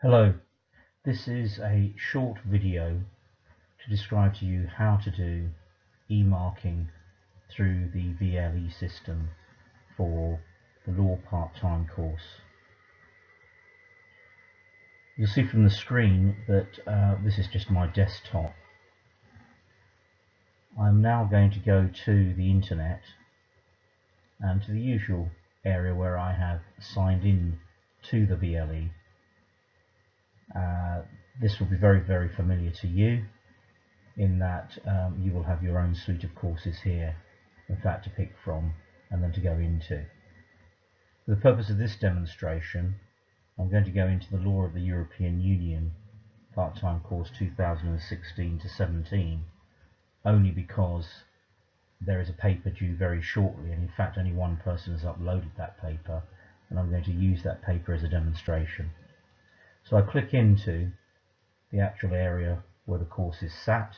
Hello, this is a short video to describe to you how to do e-marking through the VLE system for the law part-time course. You'll see from the screen that this is just my desktop. I'm now going to go to the internet and to the usual area where I have signed in to the VLE. This will be very familiar to you in that you will have your own suite of courses here, in fact, to pick from and then to go into. For the purpose of this demonstration, I'm going to go into the Law of the European Union part-time course 2016 to 17, only because there is a paper due very shortly, and in fact only one person has uploaded that paper, and I'm going to use that paper as a demonstration. So I click into the actual area where the course is sat,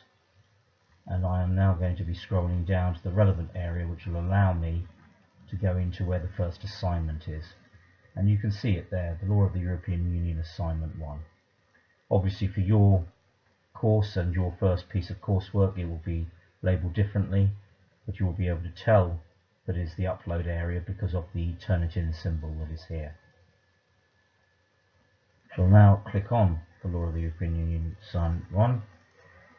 and I am now going to be scrolling down to the relevant area which will allow me to go into where the first assignment is. And you can see it there, the Law of the European Union Assignment 1. Obviously for your course and your first piece of coursework it will be labelled differently, but you will be able to tell that it is the upload area because of the Turnitin symbol that is here. I shall now click on the Law of the European Union Assignment 1,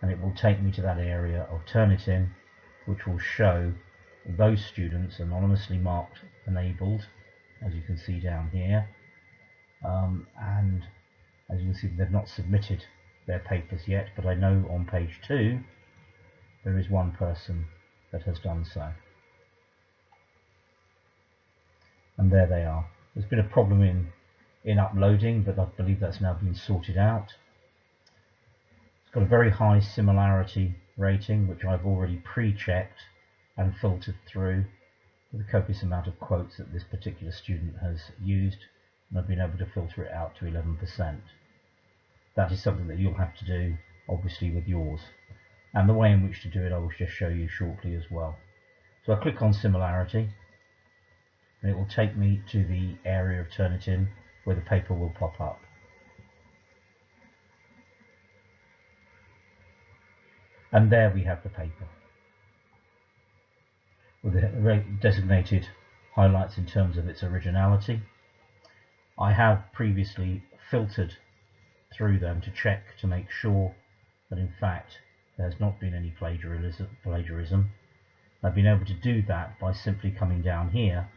and it will take me to that area of Turnitin, which will show those students anonymously marked enabled, as you can see down here, and as you can see they've not submitted their papers yet, but I know on page 2 there is one person that has done so. And there they are. There's been a problem in uploading, but I believe that's now been sorted out. It's got a very high similarity rating, which I've already pre-checked and filtered through with a copious amount of quotes that this particular student has used, and I've been able to filter it out to 11%. That is something that you'll have to do obviously with yours, and the way in which to do it I will just show you shortly as well. So I click on similarity and it will take me to the area of Turnitin where the paper will pop up. And there we have the paper with the designated highlights in terms of its originality. I have previously filtered through them to check to make sure that in fact there has not been any plagiarism. I've been able to do that by simply coming down here,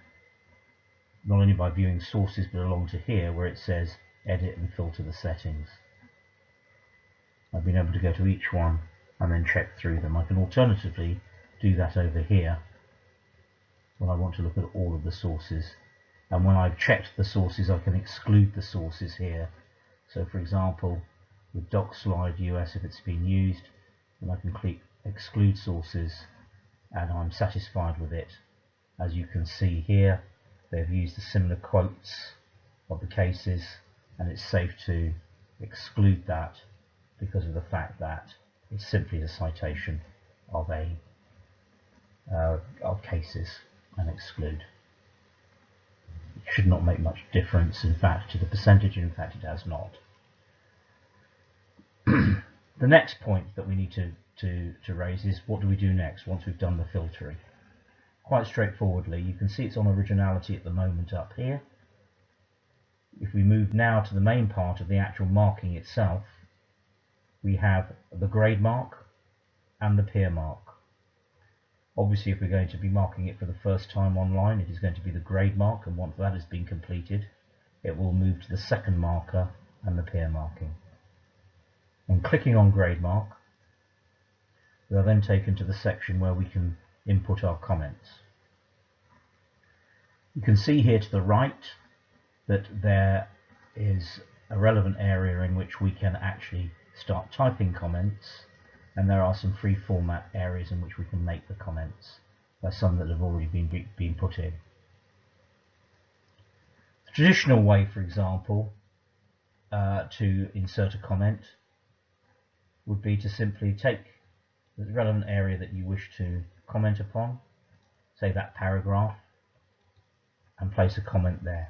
not only by viewing sources but along to here where it says edit and filter the settings. I've been able to go to each one and then check through them. I can alternatively do that over here when I want to look at all of the sources, and when I've checked the sources I can exclude the sources here. So for example with DocSlide US, if it's been used, then I can click exclude sources and I'm satisfied with it. As you can see here, they've used the similar quotes of the cases, and it's safe to exclude that because of the fact that it's simply a citation of cases, and exclude. It should not make much difference in fact to the percentage, in fact it has not. The next point that we need to raise is what do we do next once we've done the filtering. Quite straightforwardly, you can see it's on originality at the moment up here. If we move now to the main part of the actual marking itself, we have the grade mark and the peer mark. Obviously if we're going to be marking it for the first time online, it is going to be the grade mark, and once that has been completed it will move to the second marker and the peer marking. And clicking on grade mark, we are then taken to the section where we can input our comments. You can see here to the right that there is a relevant area in which we can actually start typing comments, and there are some free format areas in which we can make the comments. There are some that have already been put in. The traditional way, for example, to insert a comment would be to simply take the relevant area that you wish to comment upon, say that paragraph, and place a comment there.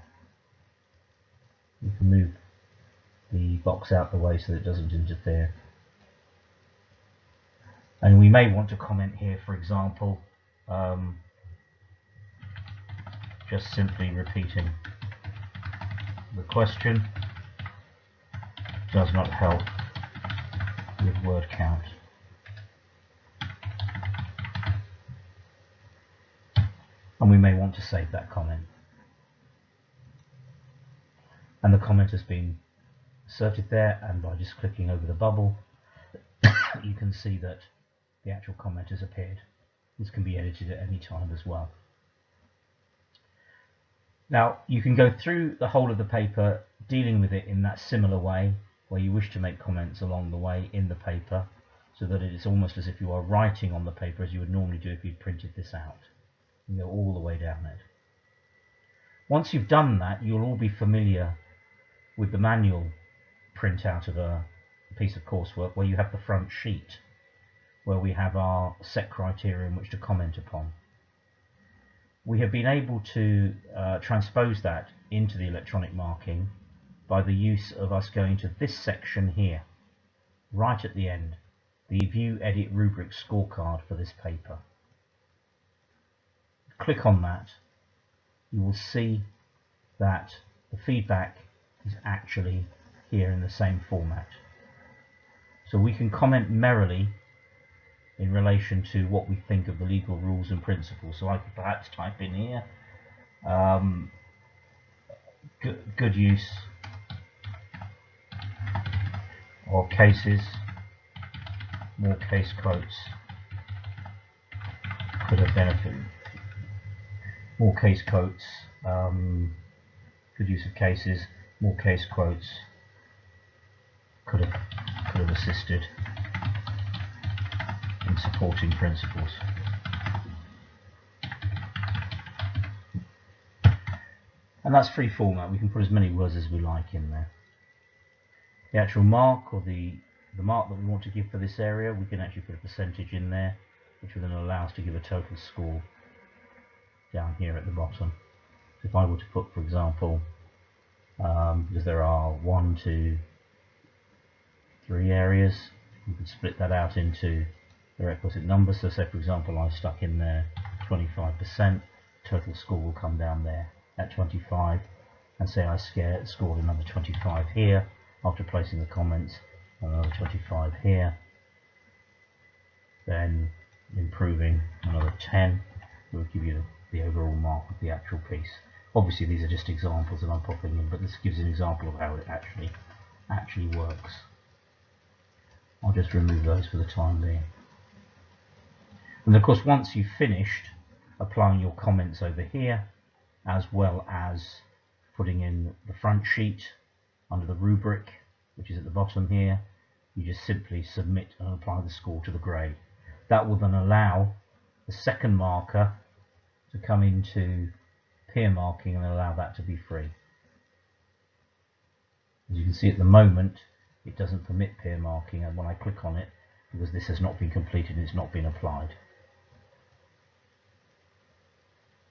You can move the box out the way so that it doesn't interfere. And we may want to comment here, for example, just simply repeating the question does not help with word count. And we may want to save that comment. And the comment has been inserted there, and by just clicking over the bubble you can see that the actual comment has appeared. This can be edited at any time as well. Now you can go through the whole of the paper dealing with it in that similar way, where you wish to make comments along the way in the paper, so that it is almost as if you are writing on the paper as you would normally do if you'd printed this out. And go all the way down it. Once you've done that, you'll all be familiar with the manual printout of a piece of coursework, where you have the front sheet where we have our set criteria in which to comment upon. We have been able to transpose that into the electronic marking by the use of us going to this section here, right at the end, the View Edit Rubric scorecard for this paper. Click on that, you will see that the feedback is actually here in the same format. So we can comment merrily in relation to what we think of the legal rules and principles. So I could perhaps type in here, good use of cases, more case quotes could have benefited. More case quotes, good use of cases, more case quotes could have assisted in supporting principles. And that's free format. We can put as many words as we like in there. The actual mark, or the mark that we want to give for this area, we can actually put a percentage in there, which will then allow us to give a total score down here at the bottom. So if I were to put, for example, because there are 1, 2, 3 areas, you could split that out into the requisite numbers. So say, for example, I stuck in there 25%, total score will come down there at 25, and say I scored another 25 here after placing the comments, another 25 here, then improving another 10, it will give you the overall mark of the actual piece. Obviously these are just examples that I'm popping in, but this gives an example of how it actually works. I'll just remove those for the time being. And of course, once you've finished applying your comments over here, as well as putting in the front sheet under the rubric, which is at the bottom here, you just simply submit and apply the score to the grade. That will then allow the second marker to come into peer marking and allow that to be free. As you can see at the moment, it doesn't permit peer marking, and when I click on it, because this has not been completed and it's not been applied.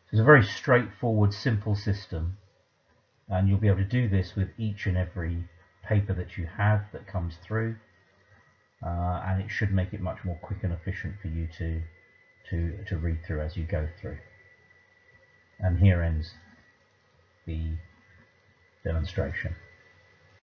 So it's a very straightforward, simple system, and you'll be able to do this with each and every paper that you have that comes through, and it should make it much more quick and efficient for you to read through as you go through. And here ends the demonstration.